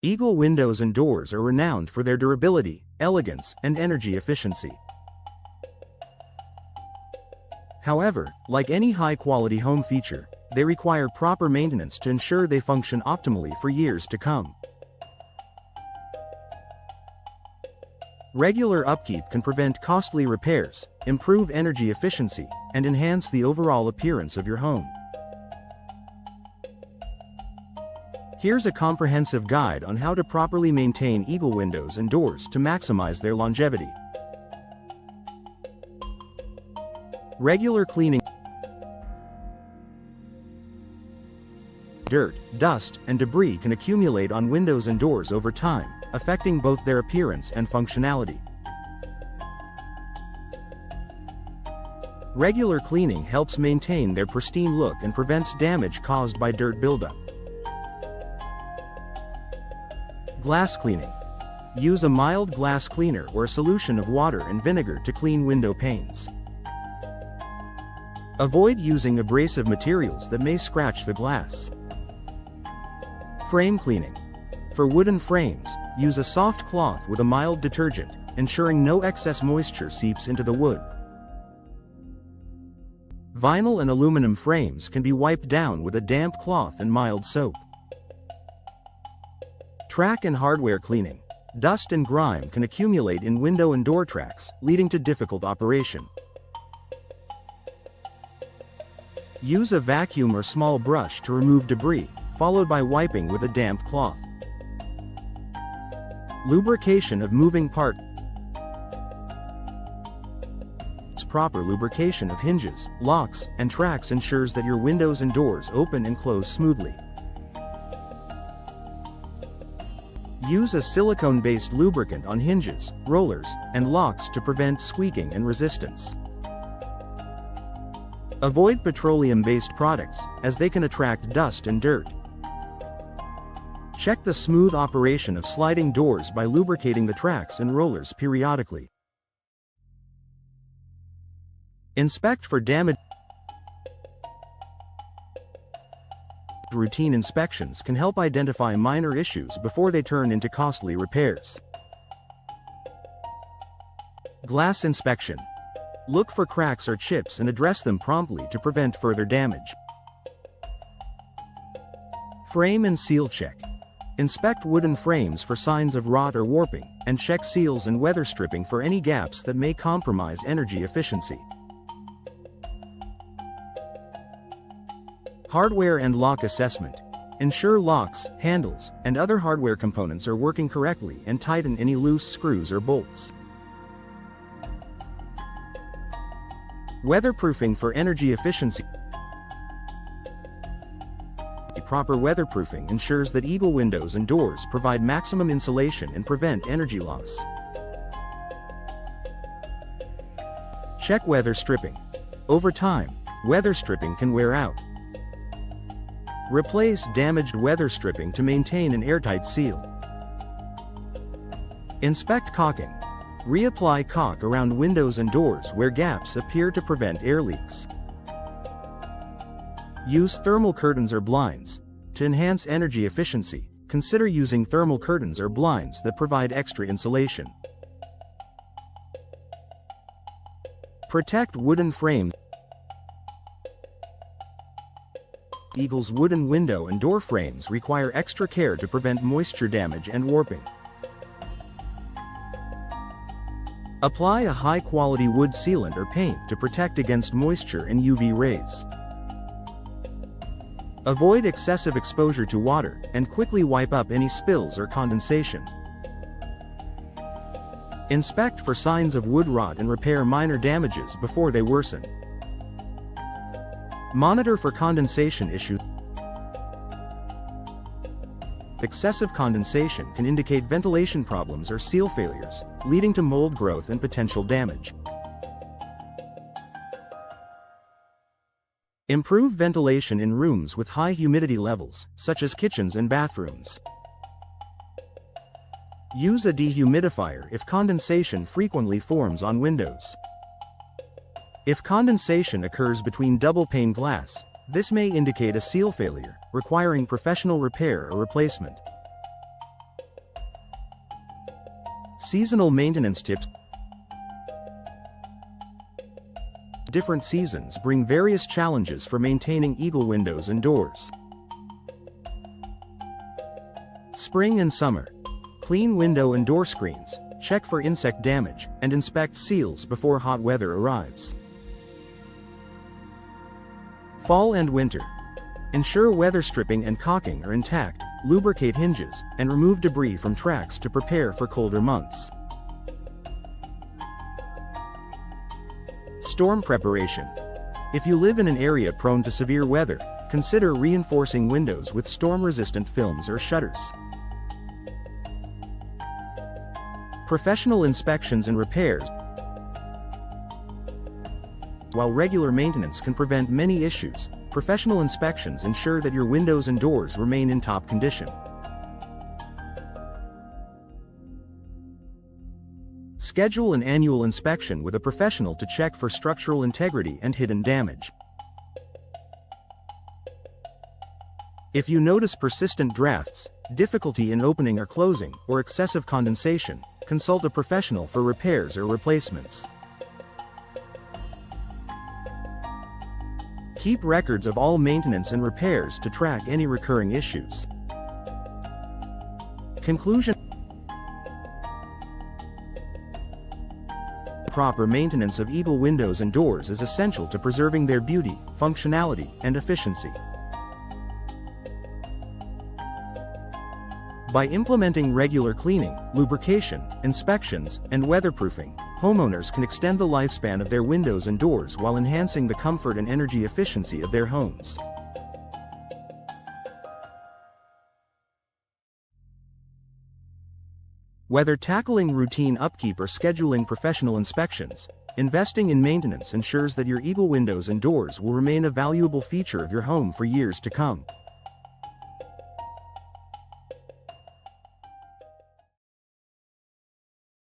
Eagle windows and doors are renowned for their durability, elegance, and energy efficiency. However, like any high-quality home feature, they require proper maintenance to ensure they function optimally for years to come. Regular upkeep can prevent costly repairs, improve energy efficiency, and enhance the overall appearance of your home. Here's a comprehensive guide on how to properly maintain Eagle windows and doors to maximize their longevity. Regular cleaning. Dirt, dust, and debris can accumulate on windows and doors over time, affecting both their appearance and functionality. Regular cleaning helps maintain their pristine look and prevents damage caused by dirt buildup. Glass cleaning. Use a mild glass cleaner or a solution of water and vinegar to clean window panes. Avoid using abrasive materials that may scratch the glass. Frame cleaning. For wooden frames, use a soft cloth with a mild detergent, ensuring no excess moisture seeps into the wood. Vinyl and aluminum frames can be wiped down with a damp cloth and mild soap. Track and hardware cleaning. Dust and grime can accumulate in window and door tracks, leading to difficult operation. Use a vacuum or small brush to remove debris, followed by wiping with a damp cloth. Lubrication of moving parts. Proper lubrication of hinges, locks, and tracks ensures that your windows and doors open and close smoothly. Use a silicone-based lubricant on hinges, rollers, and locks to prevent squeaking and resistance. Avoid petroleum-based products, as they can attract dust and dirt. Check the smooth operation of sliding doors by lubricating the tracks and rollers periodically. Inspect for damage. Routine inspections can help identify minor issues before they turn into costly repairs. Glass inspection. Look for cracks or chips and address them promptly to prevent further damage. Frame and seal check. Inspect wooden frames for signs of rot or warping, and check seals and weather stripping for any gaps that may compromise energy efficiency. Hardware and lock assessment. Ensure locks, handles, and other hardware components are working correctly and tighten any loose screws or bolts. Weatherproofing for energy efficiency. Proper weatherproofing ensures that Eagle windows and doors provide maximum insulation and prevent energy loss. Check weather stripping. Over time, weather stripping can wear out. Replace damaged weather stripping to maintain an airtight seal. Inspect caulking. Reapply caulk around windows and doors where gaps appear to prevent air leaks. Use thermal curtains or blinds. To enhance energy efficiency, consider using thermal curtains or blinds that provide extra insulation. Protect wooden frames. Eagle's wooden window and door frames require extra care to prevent moisture damage and warping. Apply a high-quality wood sealant or paint to protect against moisture and UV rays. Avoid excessive exposure to water, and quickly wipe up any spills or condensation. Inspect for signs of wood rot and repair minor damages before they worsen. Monitor for condensation issues. Excessive condensation can indicate ventilation problems or seal failures, leading to mold growth and potential damage. Improve ventilation in rooms with high humidity levels, such as kitchens and bathrooms. Use a dehumidifier if condensation frequently forms on windows. If condensation occurs between double-pane glass, this may indicate a seal failure, requiring professional repair or replacement. Seasonal maintenance tips. Different seasons bring various challenges for maintaining Eagle windows and doors. Spring and summer. Clean window and door screens, check for insect damage, and inspect seals before hot weather arrives. Fall and winter. Ensure weather stripping and caulking are intact, lubricate hinges, and remove debris from tracks to prepare for colder months. Storm preparation. If you live in an area prone to severe weather, consider reinforcing windows with storm-resistant films or shutters. Professional inspections and repairs. While regular maintenance can prevent many issues, professional inspections ensure that your windows and doors remain in top condition. Schedule an annual inspection with a professional to check for structural integrity and hidden damage. If you notice persistent drafts, difficulty in opening or closing, or excessive condensation, consult a professional for repairs or replacements. Keep records of all maintenance and repairs to track any recurring issues. Conclusion. Proper maintenance of Eagle windows and doors is essential to preserving their beauty, functionality, and efficiency. By implementing regular cleaning, lubrication, inspections, and weatherproofing, homeowners can extend the lifespan of their windows and doors while enhancing the comfort and energy efficiency of their homes. Whether tackling routine upkeep or scheduling professional inspections, investing in maintenance ensures that your Eagle windows and doors will remain a valuable feature of your home for years to come.